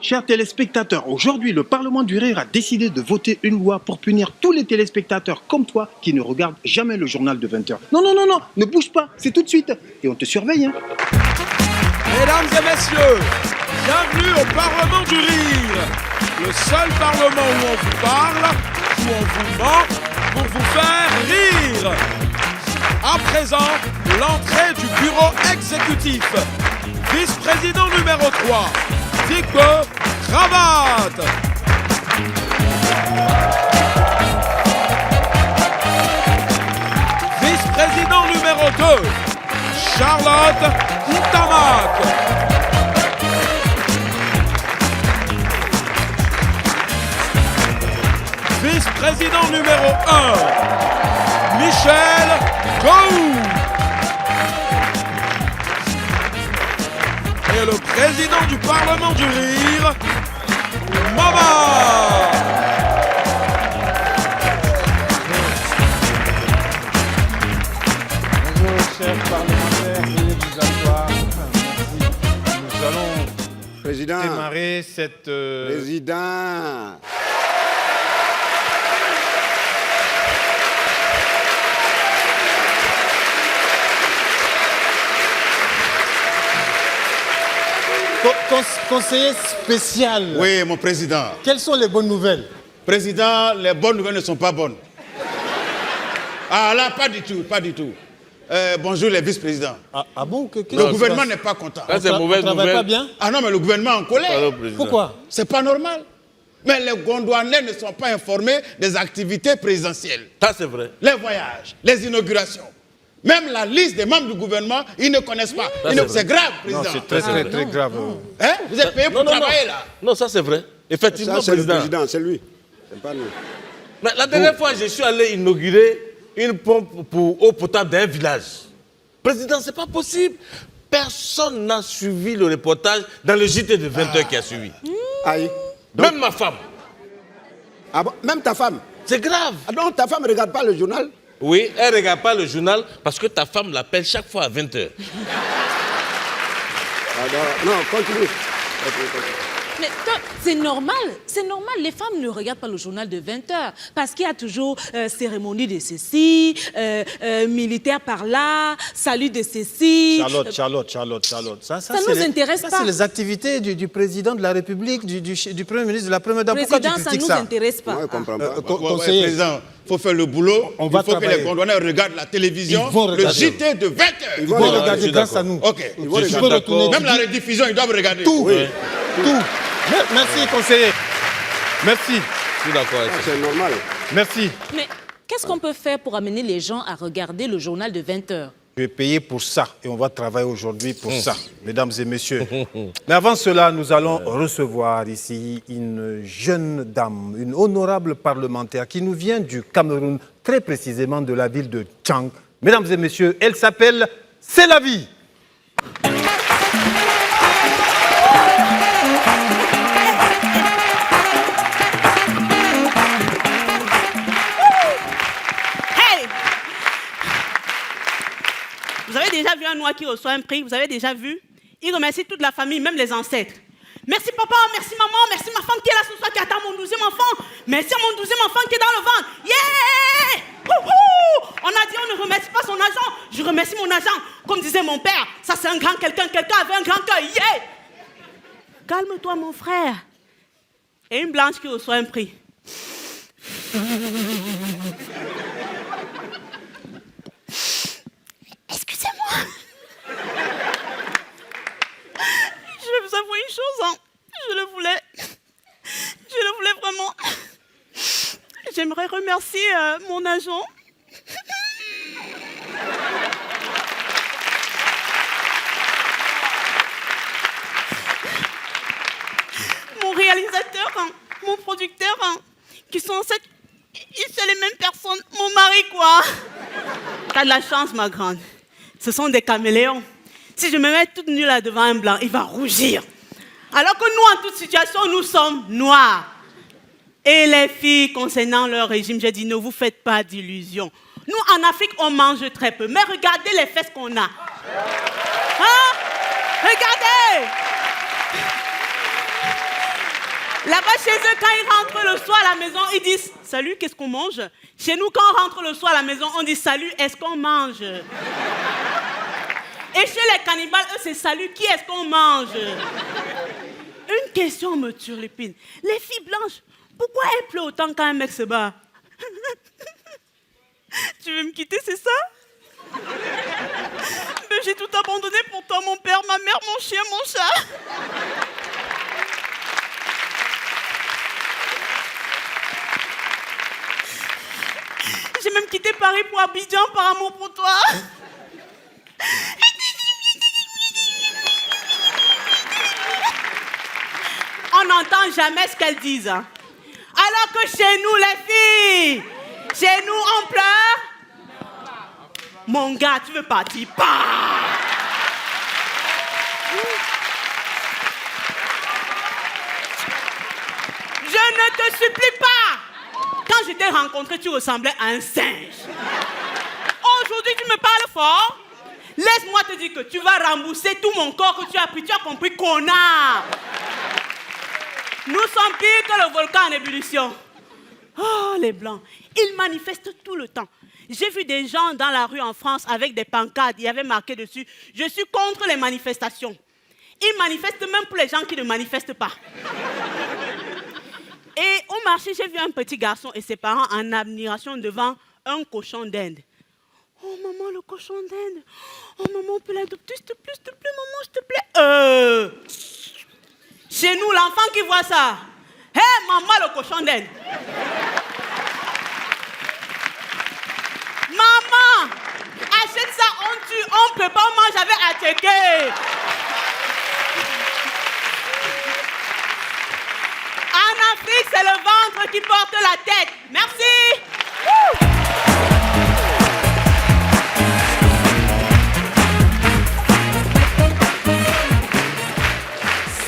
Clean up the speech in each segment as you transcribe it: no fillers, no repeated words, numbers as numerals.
Chers téléspectateurs, aujourd'hui, le Parlement du Rire a décidé de voter une loi pour punir tous les téléspectateurs comme toi qui ne regardent jamais le journal de 20h. Non, ne bouge pas, c'est tout de suite. Et on te surveille. Mesdames et messieurs, bienvenue au Parlement du Rire. Le seul parlement où on vous parle, où on vous ment, pour vous faire rire. À présent, l'entrée du bureau exécutif. Vice-président numéro 3, Victor Cravate. Vice-président numéro 2, Charlotte Ntamak. Vice-président numéro 1, Michel Gou. Et le président du Parlement du Rire, Mama. Bonjour, chers parlementaires, veuillez vous asseoir. Merci. Nous allons démarrer cette... Président. Conseiller spécial. Oui, mon président. Quelles sont les bonnes nouvelles? Président, les bonnes nouvelles ne sont pas bonnes. Ah là, pas du tout, pas du tout. Bonjour les vice-présidents. Ah bon? Le gouvernement n'est pas content. Ça, c'est mauvaise nouvelle. Pas bien? Ah non, mais le gouvernement est en colère. Pourquoi? C'est pas normal. Mais les Gondouanais ne sont pas informés des activités présidentielles. Ça, c'est vrai. Les voyages, les inaugurations. Même la liste des membres du gouvernement, ils ne connaissent pas. C'est grave, président. Non, c'est très grave. Hein? Vous êtes payé pour travailler là. Non, ça, c'est vrai. Effectivement, Ça, c'est le président. président, c'est lui. C'est pas nous. Mais la dernière fois, je suis allé inaugurer une pompe pour eau potable d'un village. Président, c'est pas possible. Personne n'a suivi le reportage dans le JT de 20h qui a suivi. Aïe. Même ma femme. Ah bon, même ta femme. C'est grave. Ah donc ta femme ne regarde pas le journal? Oui, elle ne regarde pas le journal parce que ta femme l'appelle chaque fois à 20h. Ah non, continue. Mais c'est normal, les femmes ne regardent pas le journal de 20h parce qu'il y a toujours cérémonie de ceci, militaire par là, salut de ceci. Charlotte. Ça nous intéresse pas. Ça, c'est les activités du président de la République, du Premier ministre, de la Première Dame. Pourquoi tu Président, ça critiques nous ça? intéresse pas. Moi, je comprends pas. Conseiller. Président, il faut faire le boulot. On va il faut que travailler. les Gondouanais regardent la télévision, Ils vont le regarder. JT de 20h. Ils vont regarder grâce à nous. Ok. Ils vont retourner. Même la rediffusion, ils doivent regarder. Tout. Merci, conseiller. Merci. Je suis d'accord avec ça. C'est normal. Merci. Mais qu'est-ce qu'on peut faire pour amener les gens à regarder le journal de 20h? Je vais payer pour ça et on va travailler aujourd'hui pour ça, mesdames et messieurs. Mais avant cela, nous allons recevoir ici une jeune dame, une honorable parlementaire qui nous vient du Cameroun, très précisément de la ville de Tchang. Mesdames et messieurs, elle s'appelle Selavi. Vous avez déjà vu un noir qui reçoit un prix? Vous avez déjà vu? Il remercie toute la famille, même les ancêtres. Merci papa, merci maman, merci ma femme qui est là ce soir, qui attend mon 12e enfant. Merci à mon 12e enfant qui est dans le ventre. Yeah! Wouhou! On a dit on ne remercie pas son agent. Je remercie mon agent. Comme disait mon père, ça c'est un grand quelqu'un, quelqu'un avait un grand cœur. Yeah! Calme-toi mon frère. Et une blanche qui reçoit un prix. Excusez-moi. Je vais vous avouer une chose, hein. Je le voulais vraiment. J'aimerais remercier mon agent. Mon réalisateur, hein, mon producteur, hein, qui sont c'est les mêmes personnes. Mon mari, quoi. T'as de la chance, ma grande. Ce sont des caméléons. Si je me mets toute nue là devant un blanc, il va rougir. Alors que nous, en toute situation, nous sommes noirs. Et les filles, concernant leur régime, j'ai dit, ne vous faites pas d'illusions. Nous, en Afrique, on mange très peu. Mais regardez les fesses qu'on a. Hein? Regardez! Là-bas, chez eux, quand ils rentrent le soir à la maison, ils disent « Salut, qu'est-ce qu'on mange ?» Chez nous, quand on rentre le soir à la maison, on dit « Salut, est-ce qu'on mange ?» Et chez les cannibales, eux, c'est « Salut, qui est-ce qu'on mange ?» Une question me turlupine. Les filles blanches, pourquoi elles pleurent autant quand un mec se bat? Tu veux me quitter, c'est ça? Mais j'ai tout abandonné pour toi, mon père, ma mère, mon chien, mon chat. J'ai même quitté Paris pour Abidjan par amour pour toi. On n'entend jamais ce qu'elles disent. Alors que chez nous, les filles, chez nous, on pleure. Mon gars, tu veux partir? Je ne te supplie pas. Quand je t'ai rencontré, tu ressemblais à un singe. Aujourd'hui, tu me parles fort. Laisse-moi te dire que tu vas rembourser tout mon corps que tu as pris. Tu as compris, connard. Nous sommes pires que le volcan en ébullition. Oh, les Blancs, ils manifestent tout le temps. J'ai vu des gens dans la rue en France avec des pancartes. Il y avait marqué dessus « Je suis contre les manifestations ». Ils manifestent même pour les gens qui ne manifestent pas. Et au marché, j'ai vu un petit garçon et ses parents en admiration devant un cochon d'Inde. Oh maman, le cochon d'Inde. Oh maman, on peut l'adopter, s'il te plaît, maman, s'il te plaît. Chez nous, l'enfant qui voit ça. Hé, maman, le cochon d'Inde. Maman, achète ça, on tue, on peut pas, on mange avec Ateke. En Afrique, c'est le ventre qui porte la tête. Merci.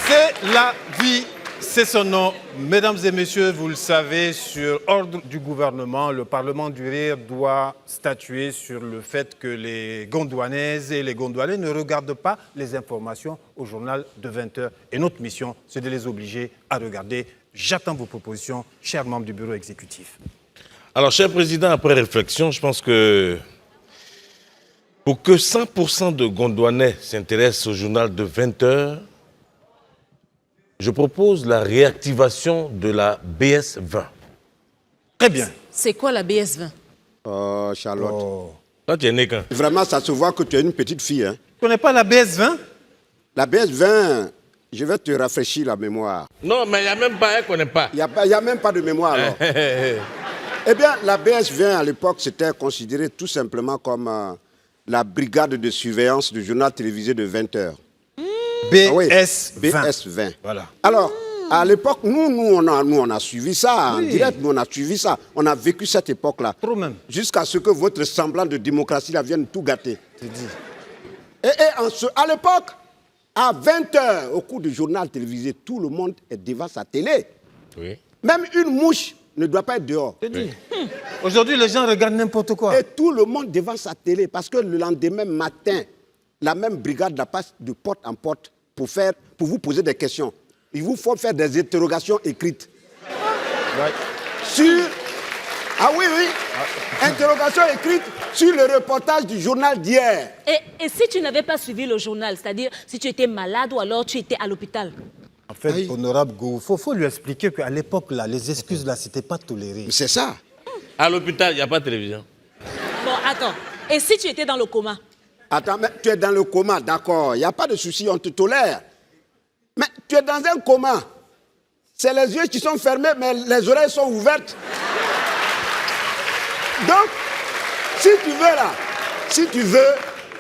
C'est la vie, c'est son nom. Mesdames et messieurs, vous le savez, sur ordre du gouvernement, le Parlement du Rire doit statuer sur le fait que les Gondouanaises et les Gondouanais ne regardent pas les informations au journal de 20h. Et notre mission, c'est de les obliger à regarder. J'attends vos propositions, chers membres du bureau exécutif. Alors, cher Président, après réflexion, je pense que pour que 100% de Gondouanais s'intéressent au journal de 20h, je propose la réactivation de la BS20. Très bien. C'est quoi la BS20? Oh, Charlotte. Oh. Toi, tu es né quand? Vraiment, ça se voit que tu es une petite fille. Hein. Tu connais pas la BS20? La BS20, je vais te rafraîchir la mémoire. Non, mais il n'y a même pas, elle ne connaît pas. Il n'y a même pas de mémoire alors. Eh bien, la BS20 à l'époque, c'était considéré tout simplement comme la brigade de surveillance du journal télévisé de 20h. BS20. Ah oui, BS20. Voilà. Alors, à l'époque, nous, on a suivi ça en direct. Nous, on a suivi ça. On a vécu cette époque-là. Trop même. Jusqu'à ce que votre semblant de démocratie là, vienne tout gâter. C'est dit. Et à l'époque, à 20h, au cours du journal télévisé, tout le monde est devant sa télé. Oui. Même une mouche ne doit pas être dehors. C'est dit. Aujourd'hui, les gens regardent n'importe quoi. Et tout le monde devant sa télé. Parce que le lendemain matin, la même brigade la passe de porte en porte pour vous poser des questions. Il vous faut faire des interrogations écrites. Ouais. Sur... Ah oui. Interrogations écrites sur le reportage du journal d'hier. Et si tu n'avais pas suivi le journal, c'est-à-dire si tu étais malade ou alors tu étais à l'hôpital? En fait, honorable Gou, faut lui expliquer qu'à l'époque, là, les excuses, là, c'était pas toléré. C'est ça. À l'hôpital, il n'y a pas de télévision. Bon, attends. Et si tu étais dans le coma? Attends, mais tu es dans le coma, d'accord. Il n'y a pas de souci, on te tolère. Mais tu es dans un coma. C'est les yeux qui sont fermés, mais les oreilles sont ouvertes. Donc, si tu veux,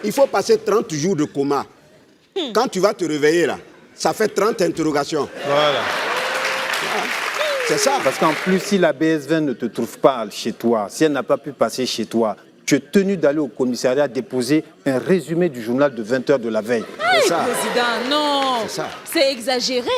il faut passer 30 jours de coma. Quand tu vas te réveiller, là, ça fait 30 interrogations. Voilà. C'est ça. Parce qu'en plus, si la BS20 ne te trouve pas chez toi, si elle n'a pas pu passer chez toi, tu es tenu d'aller au commissariat déposer un résumé du journal de 20h de la veille. Aïe, ça. Président, non. C'est ça. C'est exagéré.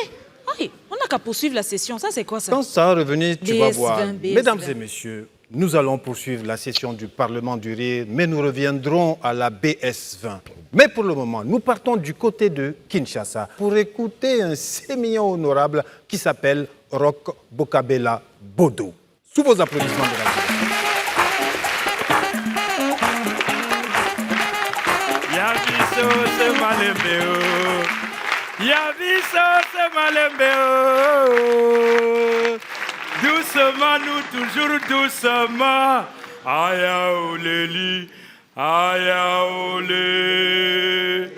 Aïe, on n'a qu'à poursuivre la session. Ça, c'est quoi ça? Quand ça va revenir, tu vas BS20, voir. BS20. Mesdames et messieurs, nous allons poursuivre la session du Parlement du Rire, mais nous reviendrons à la BS20. Mais pour le moment, nous partons du côté de Kinshasa pour écouter un sémillant honorable qui s'appelle Roch Bokabela Bodo. Sous vos applaudissements, mesdames et messieurs. Yaviso se malembeo, Yaviso se malembeo. Doucement, nous toujours doucement. Aya oleli, aya olé.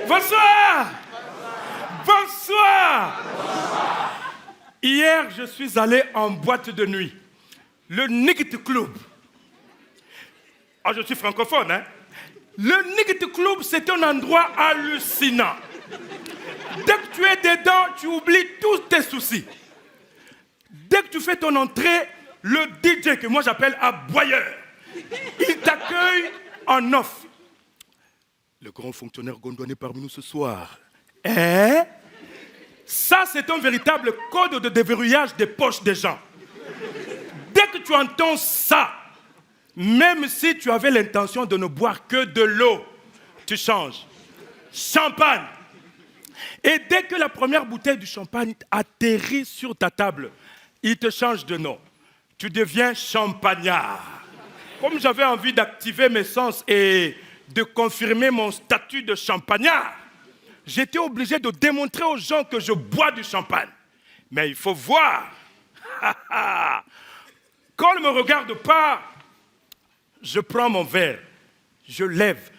Bonsoir. Bonsoir. Hier, je suis allé en boîte de nuit, le Night Club. Ah, je suis francophone, hein? Le Night Club, c'est un endroit hallucinant. Dès que tu es dedans, tu oublies tous tes soucis. Dès que tu fais ton entrée, le DJ, que moi j'appelle aboyeur, il t'accueille en off. Le grand fonctionnaire gondouanais parmi nous ce soir. Hein? Ça, c'est un véritable code de déverrouillage des poches des gens. Dès que tu entends ça, même si tu avais l'intention de ne boire que de l'eau, tu changes. Champagne. Et dès que la première bouteille du champagne atterrit sur ta table, il te change de nom. Tu deviens champagnard. Comme j'avais envie d'activer mes sens et de confirmer mon statut de champagnard, j'étais obligé de démontrer aux gens que je bois du champagne. Mais il faut voir. Quand on ne me regarde pas, je prends mon verre, je lève,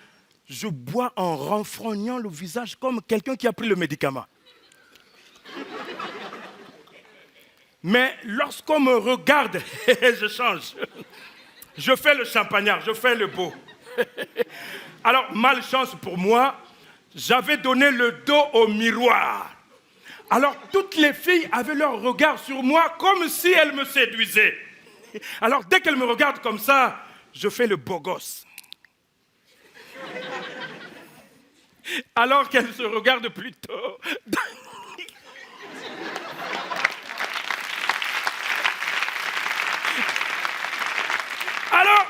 je bois en renfrognant le visage comme quelqu'un qui a pris le médicament. Mais lorsqu'on me regarde, je change. Je fais le champagnard, je fais le beau. Alors, malchance pour moi, j'avais donné le dos au miroir. Alors, toutes les filles avaient leur regard sur moi comme si elles me séduisaient. Alors, dès qu'elles me regardent comme ça, je fais le beau gosse. Alors qu'elles se regardent plutôt. Alors,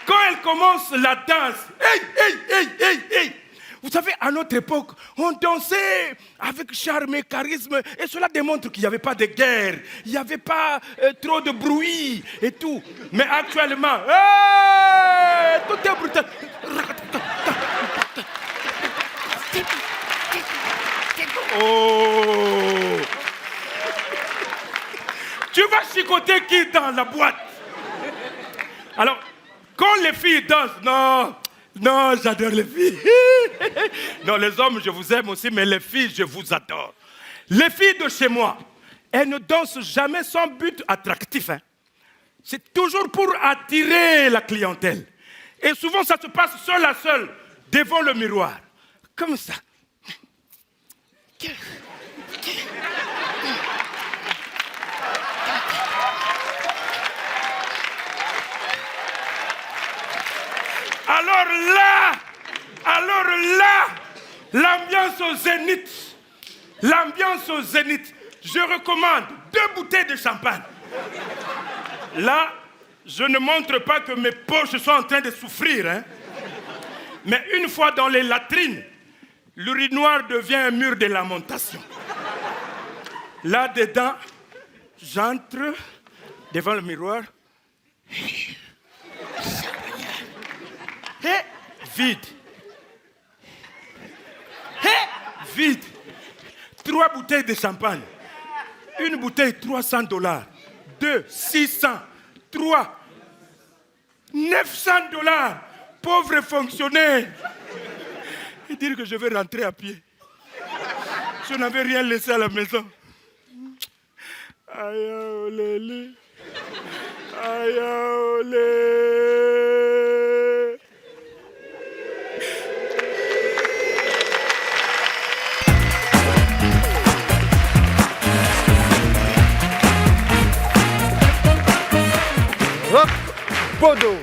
quand elles commencent la danse, hey. Vous savez, à notre époque, on dansait avec charme et charisme, et cela démontre qu'il n'y avait pas de guerre, il n'y avait pas trop de bruit et tout. Mais actuellement, tout est brutal. Oh! Tu vas chicoter qui dans la boîte? Alors, quand les filles dansent, non, j'adore les filles. Non, les hommes, je vous aime aussi, mais les filles, je vous adore. Les filles de chez moi, elles ne dansent jamais sans but attractif. Hein. C'est toujours pour attirer la clientèle. Et souvent, ça se passe seul à seul, devant le miroir. Comme ça. Alors là, l'ambiance au zénith. L'ambiance au zénith. Je recommande 2 bouteilles de champagne. Là, je ne montre pas que mes poches sont en train de souffrir. Hein. Mais une fois dans les latrines, l'urinoir devient un mur de lamentation. Là-dedans, j'entre devant le miroir. Et vide. Et vide. 3 bouteilles de champagne. Une bouteille, $300. 2, 600. 3, $900. Pauvre fonctionnaire. Et dire que je vais rentrer à pied. Je n'avais rien laissé à la maison. Aïe, olé. Aïe, olé. Roch Bodo.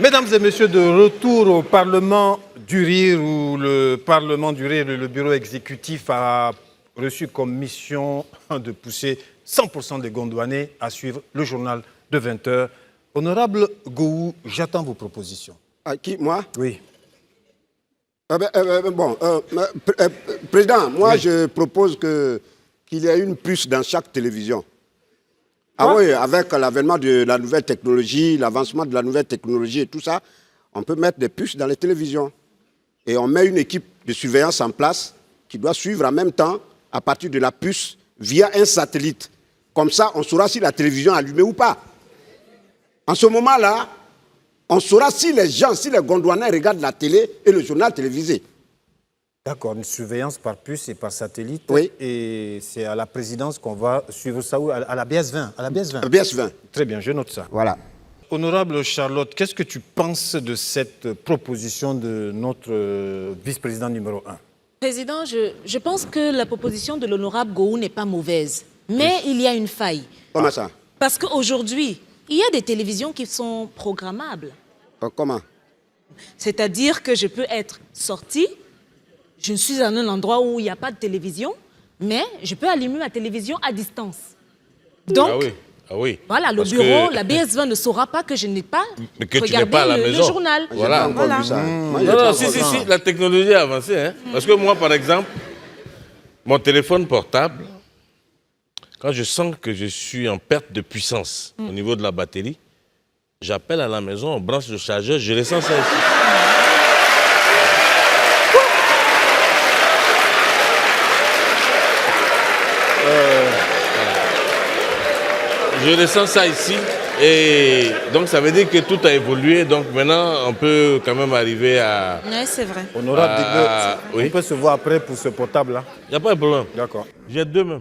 Mesdames et messieurs, de retour au Parlement du Rire, où le Parlement du Rire, le bureau exécutif a reçu comme mission de pousser 100% des Gondouanais à suivre le journal de 20h. Honorable Gou, j'attends vos propositions. À qui, moi? Oui. Président, moi je propose qu'il y ait une puce dans chaque télévision. Ah oui, avec l'avènement de la nouvelle technologie, l'avancement de la nouvelle technologie et tout ça, on peut mettre des puces dans les télévisions. Et on met une équipe de surveillance en place qui doit suivre en même temps à partir de la puce via un satellite. Comme ça, on saura si la télévision est allumée ou pas. En ce moment-là, on saura si les gens, si les Gondouanais regardent la télé et le journal télévisé. D'accord, une surveillance par puce et par satellite. Oui. Et c'est à la présidence qu'on va suivre ça où? À la BS20. À la BS20. BS20. Très bien, je note ça. Voilà. Honorable Charlotte, qu'est-ce que tu penses de cette proposition de notre vice-président numéro 1? Président, je pense que la proposition de l'honorable Gou n'est pas mauvaise. Mais il y a une faille. Comment ça? Parce qu'aujourd'hui, il y a des télévisions qui sont programmables. Comment? C'est-à-dire que je peux être sortie, je suis dans un endroit où il n'y a pas de télévision, mais je peux allumer ma télévision à distance. Donc, voilà, le bureau, la BS20 ne saura pas que je n'ai pas regardé le journal. Voilà. Non, si, la technologie a avancé. Hein. Parce que moi, par exemple, mon téléphone portable, quand je sens que je suis en perte de puissance au niveau de la batterie, j'appelle à la maison, on branche le chargeur, je ressens ça ici. Je ressens ça ici et donc ça veut dire que tout a évolué. Donc maintenant, on peut quand même arriver à... Oui, c'est vrai. Honorable, on peut se voir après pour ce portable-là? Il n'y a pas de problème. D'accord. J'ai deux même.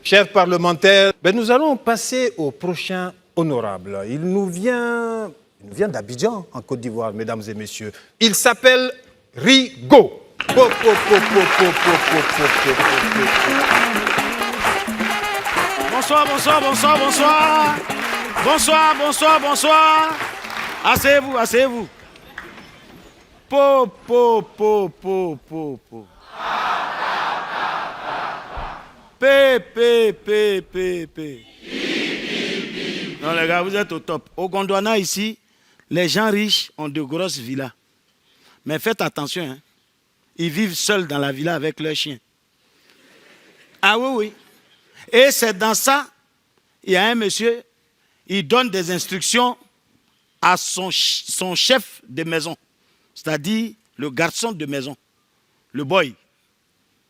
Chers parlementaires, nous allons passer au prochain honorable. Il nous vient d'Abidjan, en Côte d'Ivoire, mesdames et messieurs. Il s'appelle Rigo. Bonsoir. Asseyez-vous. Po. P. Non, les gars, vous êtes au top. Au Gondwana, ici, les gens riches ont de grosses villas. Mais faites attention, hein. Ils vivent seuls dans la villa avec leurs chiens. Ah oui. Et c'est dans ça, il y a un monsieur, il donne des instructions à son chef de maison, c'est-à-dire le garçon de maison, le boy.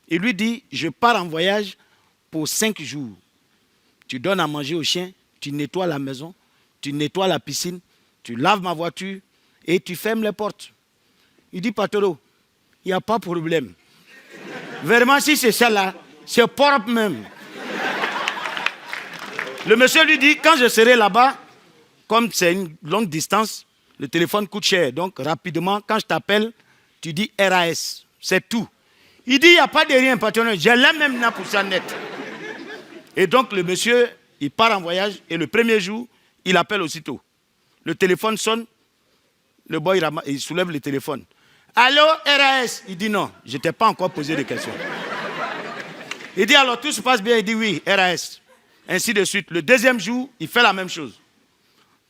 Il lui dit, je pars en voyage pour 5 jours. Tu donnes à manger aux chiens, tu nettoies la maison, tu nettoies la piscine, tu laves ma voiture et tu fermes les portes. Il dit, Patoro, il n'y a pas de problème. Vraiment, si c'est ça là, c'est propre même. Le monsieur lui dit, quand je serai là-bas, comme c'est une longue distance, le téléphone coûte cher. Donc, rapidement, quand je t'appelle, tu dis RAS. C'est tout. Il dit, il n'y a pas de rien, patron. J'ai la même nappe pour ça net. Et donc, le monsieur, il part en voyage et le premier jour, il appelle aussitôt. Le téléphone sonne, le boy, il soulève le téléphone. Allô, RAS? Il dit non, je ne t'ai pas encore posé de questions. Il dit alors, tout se passe bien? Il dit oui, RAS. Ainsi de suite. Le deuxième jour, il fait la même chose.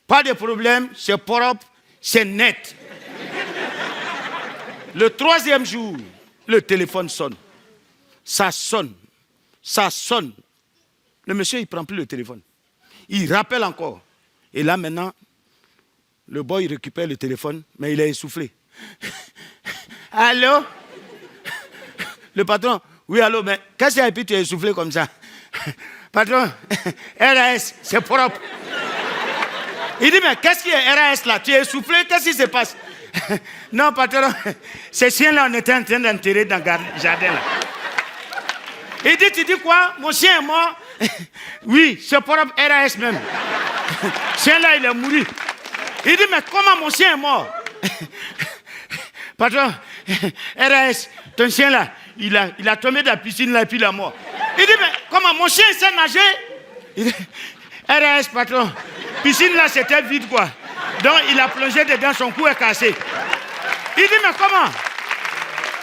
Pas de problème, c'est propre, c'est net. Le troisième jour, le téléphone sonne. Ça sonne. Le monsieur, il ne prend plus le téléphone. Il rappelle encore. Et là, maintenant, le boy récupère le téléphone, mais il est essoufflé. Allô? Le patron, oui, allô, mais qu'est-ce que tu es essoufflé comme ça? Patron, RAS, c'est propre. Il dit, mais qu'est-ce qui est RAS là? Tu es essoufflé, qu'est-ce qui se passe? Non, patron, ces chiens-là, on était en train d'enterrer dans le jardin là. Il dit, tu dis quoi? Mon chien est mort? Oui, c'est propre, RAS même. Ce chien-là, il est mouru. Il dit, mais comment mon chien est mort? Patron, RAS, ton chien là, il a tombé dans la piscine là et puis il est mort. Il dit, mais comment mon chien sait nager? Il dit, RAS, patron, piscine là c'était vide quoi. Donc il a plongé dedans, son cou est cassé. Il dit, mais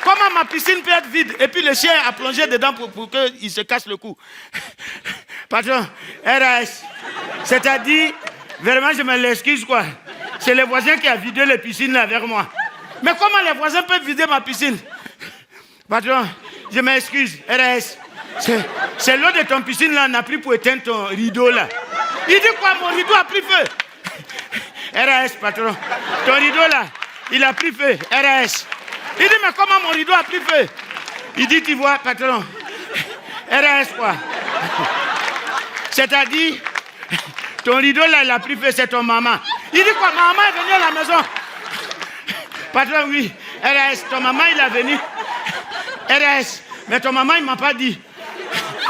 comment ma piscine peut être vide? Et puis le chien a plongé dedans pour qu'il se casse le cou. Patron, RAS, c'est-à-dire, vraiment je me l'excuse quoi. C'est le voisin qui a vidé les piscines là vers moi. Mais comment les voisins peuvent vider ma piscine? Patron, je m'excuse, RS. C'est l'eau de ton piscine là, n'a pris pour éteindre ton rideau là. Il dit quoi, mon rideau a pris feu? RS, patron. Ton rideau là, il a pris feu. RS. Il dit, mais comment mon rideau a pris feu? Il dit, tu vois, patron. RS quoi? C'est-à-dire, ton rideau là, il a pris feu, c'est ton maman. Il dit quoi, maman est venue à la maison? Patron, oui. RS, ton maman, il est venu. RS, mais ton maman, il ne m'a pas dit.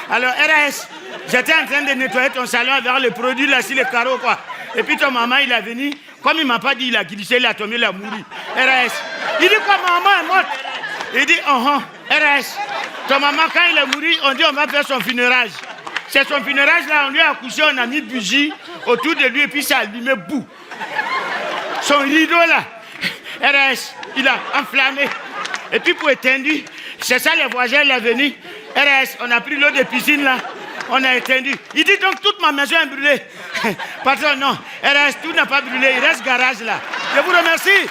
Alors, RS, j'étais en train de nettoyer ton salon avec le produit là, sur les carreaux, quoi. Et puis ton maman, il est venu. Comme il ne m'a pas dit, il a glissé, il a tombé, il a mouru. RS. Il dit quoi, maman est morte? Il dit, RS. Ton maman, quand il est mouru, on dit, on va faire son funérailles. C'est son funérailles là, on lui a accouché, on a mis bougie autour de lui et puis ça a allumé bout. Son rideau là, RS, il a enflammé. Et puis pour éteindre, c'est ça les voisins là venus. RS, on a pris l'eau de piscine là, on a éteint. Il dit donc toute ma maison est brûlée. Patron, non, RS, tout n'a pas brûlé, il reste garage là. Je vous remercie.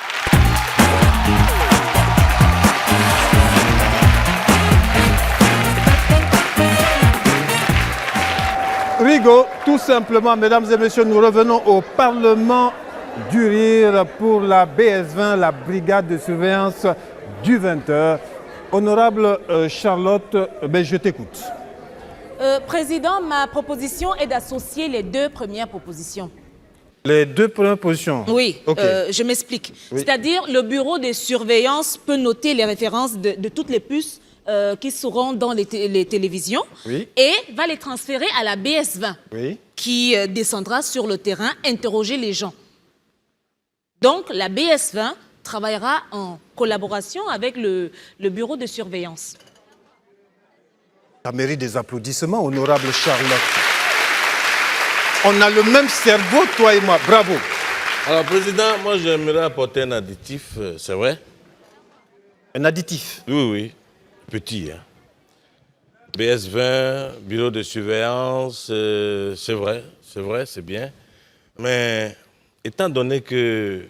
Rigaud, tout simplement, mesdames et messieurs, nous revenons au Parlement du Rire pour la BS20, la brigade de surveillance du 20h. Honorable Charlotte, je t'écoute. Président, ma proposition est d'associer les deux premières propositions. Les deux premières positions? Oui, okay. Je m'explique. Oui. C'est-à-dire, le bureau de surveillance peut noter les références de toutes les puces qui seront dans les télévisions, oui, et va les transférer à la BS20, oui, qui descendra sur le terrain interroger les gens. Donc, la BS20 travaillera en collaboration avec le bureau de surveillance. Ça mérite des applaudissements, honorable Charlotte. On a le même cerveau, toi et moi. Bravo. Alors, Président, moi, j'aimerais apporter un additif, c'est vrai? Un additif? Oui, oui. Petit, hein. BS20, bureau de surveillance, c'est vrai, c'est bien. Mais étant donné que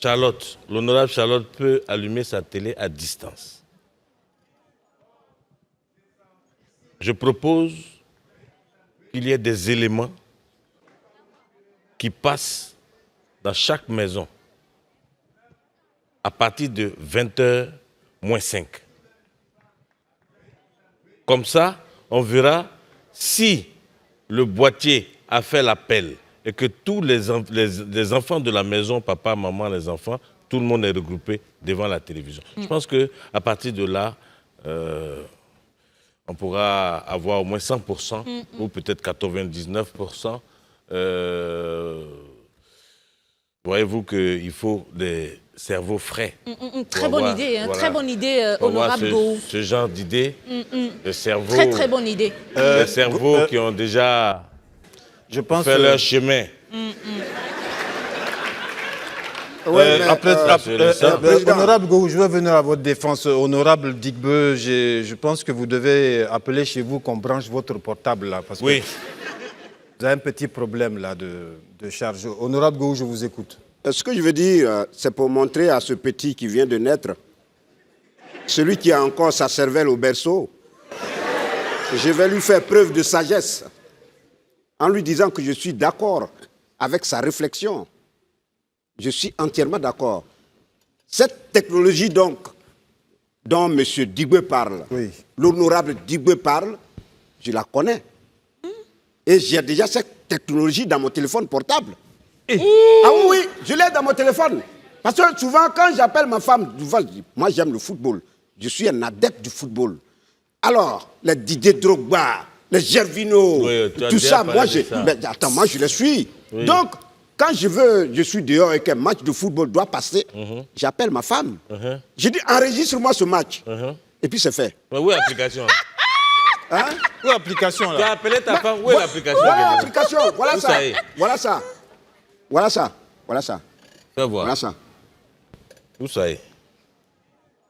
Charlotte, l'honorable Charlotte peut allumer sa télé à distance, je propose qu'il y ait des éléments qui passent dans chaque maison à partir de 20h moins 5. Comme ça, on verra si le boîtier a fait l'appel et que tous les enfants de la maison, papa, maman, les enfants, tout le monde est regroupé devant la télévision. Je pense qu'à partir de là, on pourra avoir au moins 100% ou peut-être 99%. Voyez-vous qu'il faut des cerveaux frais. Très bonne idée, hein, voilà. Très bonne idée, honorable Gou. Ce genre d'idée, des cerveaux. Très, très bonne idée. Des cerveaux qui ont déjà fait leur chemin. Honorable Gou, je vais venir à votre défense. Honorable Digbeu, je pense que vous devez appeler chez vous qu'on branche votre portable là. Parce que oui. Vous avez un petit problème là de charge. Honorable Gou, je vous écoute. Ce que je veux dire, c'est pour montrer à ce petit qui vient de naître, celui qui a encore sa cervelle au berceau, je vais lui faire preuve de sagesse en lui disant que je suis d'accord avec sa réflexion. Je suis entièrement d'accord. Cette technologie donc, dont M. Digbeu parle, oui, l'honorable Digbeu parle, je la connais. Et j'ai déjà cette technologie dans mon téléphone portable. Ah oui, je l'ai dans mon téléphone. Parce que souvent, quand j'appelle ma femme, moi j'aime le football. Je suis un adepte du football. Alors, les Didier Drogba, les Gervinho, oui, tout ça, moi je les suis. Oui. Donc, quand je suis dehors et qu'un match de football doit passer, j'appelle ma femme. Je dis, enregistre-moi ce match. Et puis c'est fait. Mais où est l'application? Hein? Où est l'application là? Tu as appelé ta femme, où est l'application? Voilà l'application, voilà ça. Voilà ça. Voilà ça. Voilà ça. Fais voir. Voilà ça. Où ça est?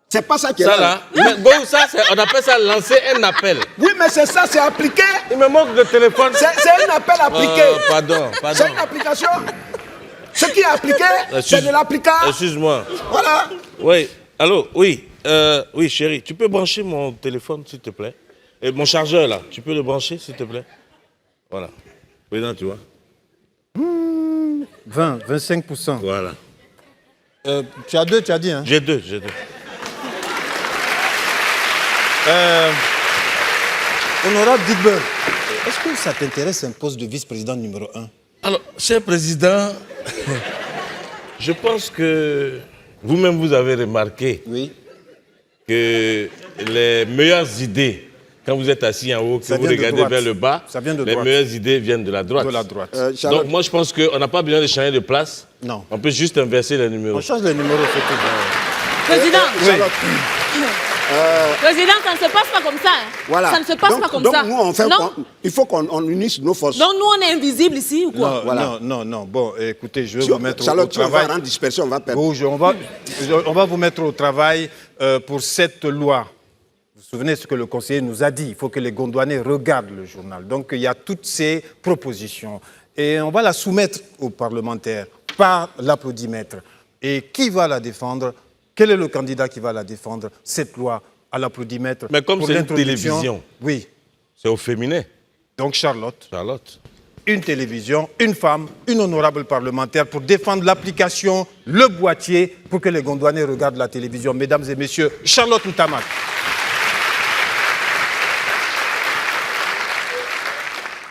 C'est pas ça qui est ça là. Mais bon, ça, on appelle ça lancer un appel. Oui, mais c'est ça, c'est appliqué. Il me manque de téléphone. C'est un appel appliqué. Pardon. C'est une application. Ce qui est appliqué, c'est de l'applicable. Excuse-moi. Voilà. Oui, allô, oui. Oui, chérie, tu peux brancher mon téléphone, s'il te plaît? Et mon chargeur, là, tu peux le brancher, s'il te plaît? Voilà. Président, tu vois? 25%. Voilà. Tu as deux, tu as dit, hein? J'ai deux. Honorable Digbeur, est-ce que ça t'intéresse un poste de vice-président numéro 1? Alors, cher président, je pense que vous-même, vous avez remarqué que les meilleures idées, quand vous êtes assis en haut, que vous regardez vers le bas, les meilleures idées viennent de la droite. De la droite. Donc, moi, je pense qu'on n'a pas besoin de changer de place. Non. On peut juste inverser les numéros. On change les numéros, c'est tout. Président, Charlotte. Président, ça ne se passe pas comme ça. Hein. Voilà. Ça ne se passe pas comme donc ça. Nous, on fait, non. Il faut qu'on unisse nos forces. Donc nous, on est invisibles ici ou quoi? Non. Bon, écoutez, je vais vous mettre Charlotte, au travail. On va rendre dispersion, on va perdre. On va vous mettre au travail pour cette loi. Vous vous souvenez ce que le conseiller nous a dit? Il faut que les Gondouanais regardent le journal. Donc il y a toutes ces propositions. Et on va la soumettre aux parlementaires par l'applaudimètre. Et qui va la défendre? Quel est le candidat qui va la défendre, cette loi, à l'applaudimètre? Mais comme c'est une télévision, oui, c'est au féminin. Donc Charlotte. Une télévision, une femme, une honorable parlementaire pour défendre l'application, le boîtier, pour que les Gondouanais regardent la télévision. Mesdames et messieurs, Charlotte Ntamak.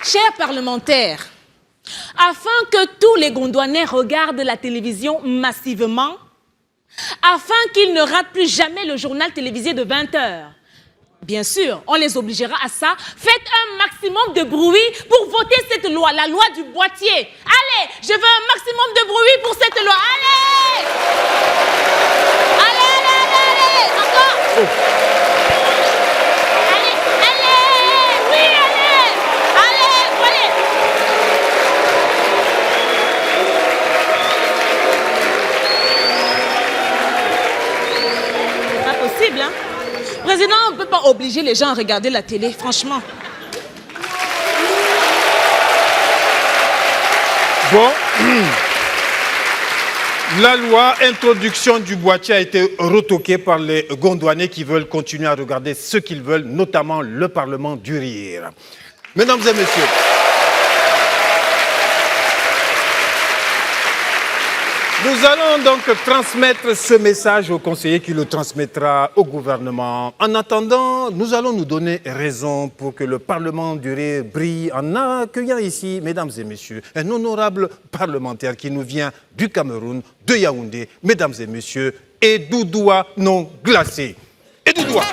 Chers parlementaires, afin que tous les Gondouanais regardent la télévision massivement, afin qu'ils ne ratent plus jamais le journal télévisé de 20h. Bien sûr, on les obligera à ça. Faites un maximum de bruit pour voter cette loi, la loi du boîtier. Allez, je veux un maximum de bruit pour cette loi. Allez! Allez! Encore! Allez! Oui, allez! Allez! C'est pas possible, hein? Président, on ne peut pas obliger les gens à regarder la télé, franchement. Bon, la loi introduction du boîtier a été retoquée par les Gondouanais qui veulent continuer à regarder ce qu'ils veulent, notamment le Parlement du rire. Mesdames et messieurs, nous allons donc transmettre ce message au conseiller qui le transmettra au gouvernement. En attendant, nous allons nous donner raison pour que le Parlement du rire brille en accueillant ici, mesdames et messieurs, un honorable parlementaire qui nous vient du Cameroun, de Yaoundé, mesdames et messieurs, Edoudoua non glacé. Edoudoua.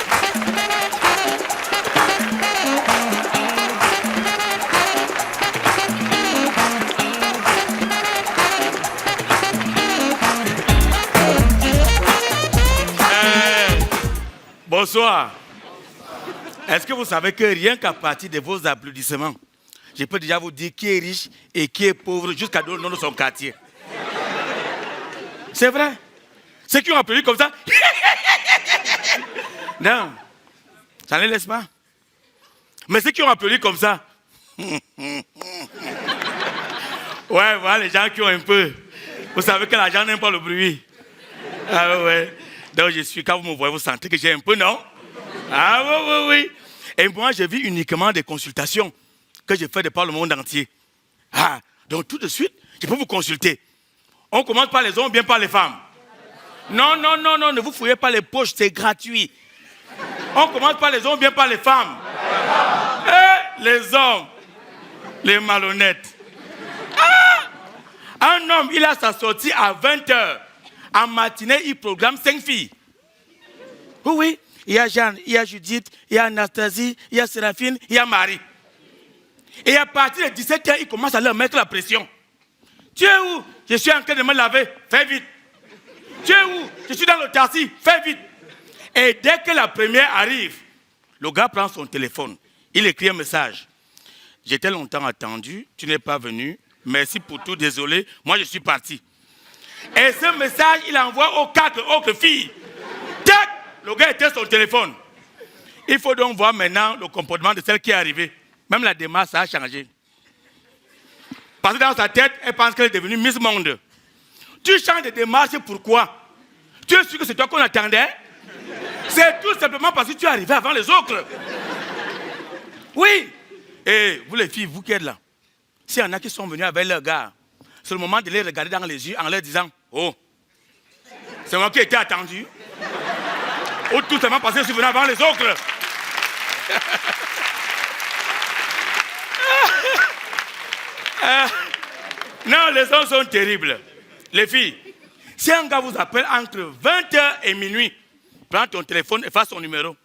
Bonsoir. Est-ce que vous savez que rien qu'à partir de vos applaudissements, je peux déjà vous dire qui est riche et qui est pauvre jusqu'à le nom de son quartier. C'est vrai. Ceux qui ont applaudi comme ça, non, ça ne les laisse pas. Mais ceux qui ont applaudi comme ça, ouais, voilà les gens qui ont un peu. Vous savez que l'argent n'aime pas le bruit. Ah ouais. Donc je suis, quand vous me voyez, vous sentez que j'ai un peu, non? Ah oui. Et moi, je vis uniquement des consultations que je fais de par le monde entier. Ah, donc tout de suite, je peux vous consulter. On commence par les hommes, bien par les femmes. Non, ne vous fouillez pas les poches, c'est gratuit. On commence par les hommes, bien par les femmes. Et les hommes, les malhonnêtes. Ah! Un homme, il a sa sortie à 20h. En matinée, il programme 5 filles. Oui. Il y a Jeanne, il y a Judith, il y a Anastasie, il y a Séraphine, il y a Marie. Et à partir de 17h, il commence à leur mettre la pression. Tu es où? Je suis en train de me laver. Fais vite. Tu es où? Je suis dans le taxi. Fais vite. Et dès que la première arrive, le gars prend son téléphone. Il écrit un message. J'étais longtemps attendu. Tu n'es pas venu. Merci pour tout. Désolé. Moi, je suis parti. Et ce message, il envoie aux 4 autres filles. Tac! Le gars était sur son téléphone. Il faut donc voir maintenant le comportement de celle qui est arrivée. Même la démarche, ça a changé. Parce que dans sa tête, elle pense qu'elle est devenue Miss Monde. Tu changes de démarche, pourquoi? Tu es sûr que c'est toi qu'on attendait? C'est tout simplement parce que tu es arrivé avant les autres. Oui. Et vous les filles, vous qui êtes là, s'il y en a qui sont venus avec leur gars, c'est le moment de les regarder dans les yeux en leur disant, oh, c'est moi qui ai été attendu. Ou tout simplement parce que je suis venu avant les autres. Non, les hommes sont terribles. Les filles, si un gars vous appelle entre 20h et minuit, prends ton téléphone et fasse son numéro.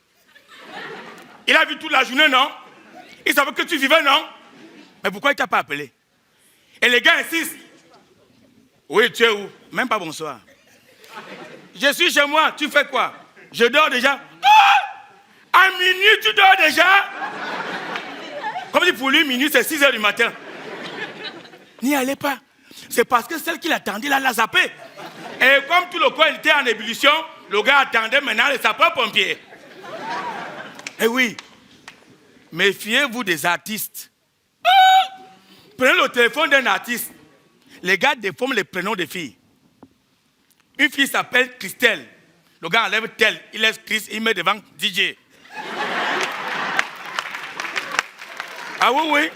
Il a vu toute la journée, non? Il savait que tu vivais, non? Mais pourquoi il ne t'a pas appelé? Et les gars insistent. Oui, tu es où? Même pas bonsoir. Je suis chez moi, tu fais quoi? Je dors déjà. Ah! À minuit, tu dors déjà? Comme dit pour lui, minuit, c'est 6h du matin. N'y allez pas. C'est parce que celle qui l'attendait, là, l'a zappé. Et comme tout le coin était en ébullition, le gars attendait maintenant les sapeurs-pompiers. Eh oui, méfiez-vous des artistes. Ah! Prenez le téléphone d'un artiste. Les gars déforment les prénoms des filles. Une fille s'appelle Christelle. Le gars enlève tel, il laisse Chris, il met devant DJ. Ah oui, oui.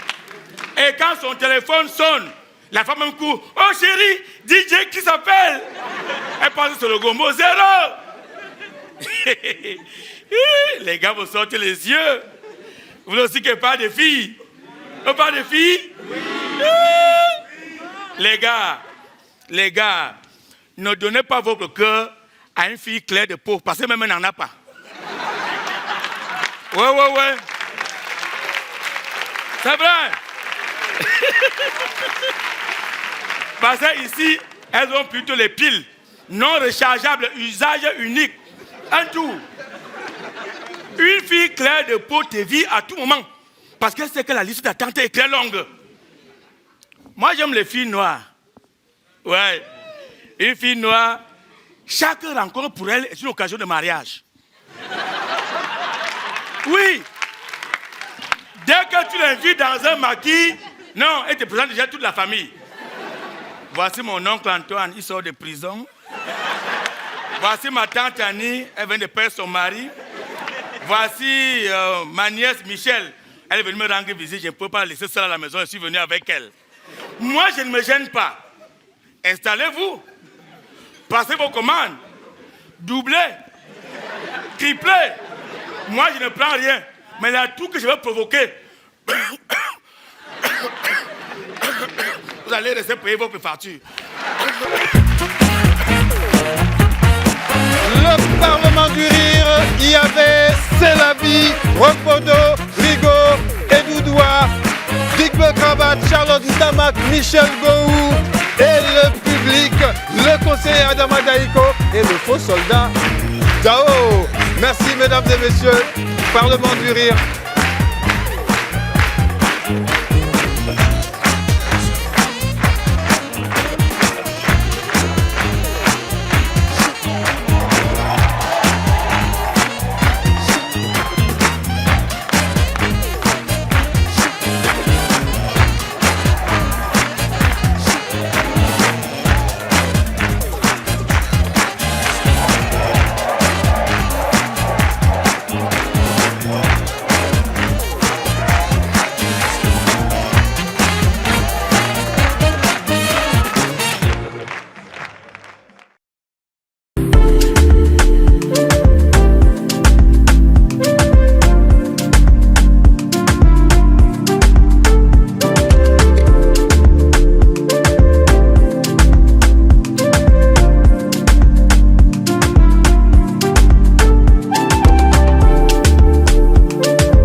Et quand son téléphone sonne, la femme me court. Oh chérie, DJ qui s'appelle? Elle pense sur le gombo 0. Les gars vous sortez les yeux. Vous aussi qu'il n'y a pas de filles? Pas de filles? Les gars, ne donnez pas votre cœur à une fille claire de peau, parce que même elle n'en a pas. Ouais. C'est vrai. Parce que ici, elles ont plutôt les piles non rechargeables, usage unique. Un tout. Une fille claire de peau te vit à tout moment. Parce qu'elle sait que la liste d'attente est très longue. Moi, j'aime les filles noires. Ouais. Une fille noire, chaque rencontre pour elle est une occasion de mariage. Oui. Dès que tu l'invites dans un maquis, non, elle te présente déjà toute la famille. Voici mon oncle Antoine, il sort de prison. Voici ma tante Annie, elle vient de perdre son mari. Voici ma nièce Michel, elle est venue me rendre visite, je ne peux pas la laisser seule à la maison, je suis venu avec elle. Moi, je ne me gêne pas. Installez-vous. Passez vos commandes. Doublez. Triplez. Moi, je ne prends rien. Mais il y a tout que je vais provoquer. Vous allez rester payer vos factures. Le Parlement du Rire, il y avait C'est la vie, Roquefodo, Rigaud, Edoudoua, Big Buck Rabat, Charlotte Ntamak, Michel Gouhou et le public, le conseiller Adama Daïko et le faux soldat Dao. Merci mesdames et messieurs, Parlement du Rire.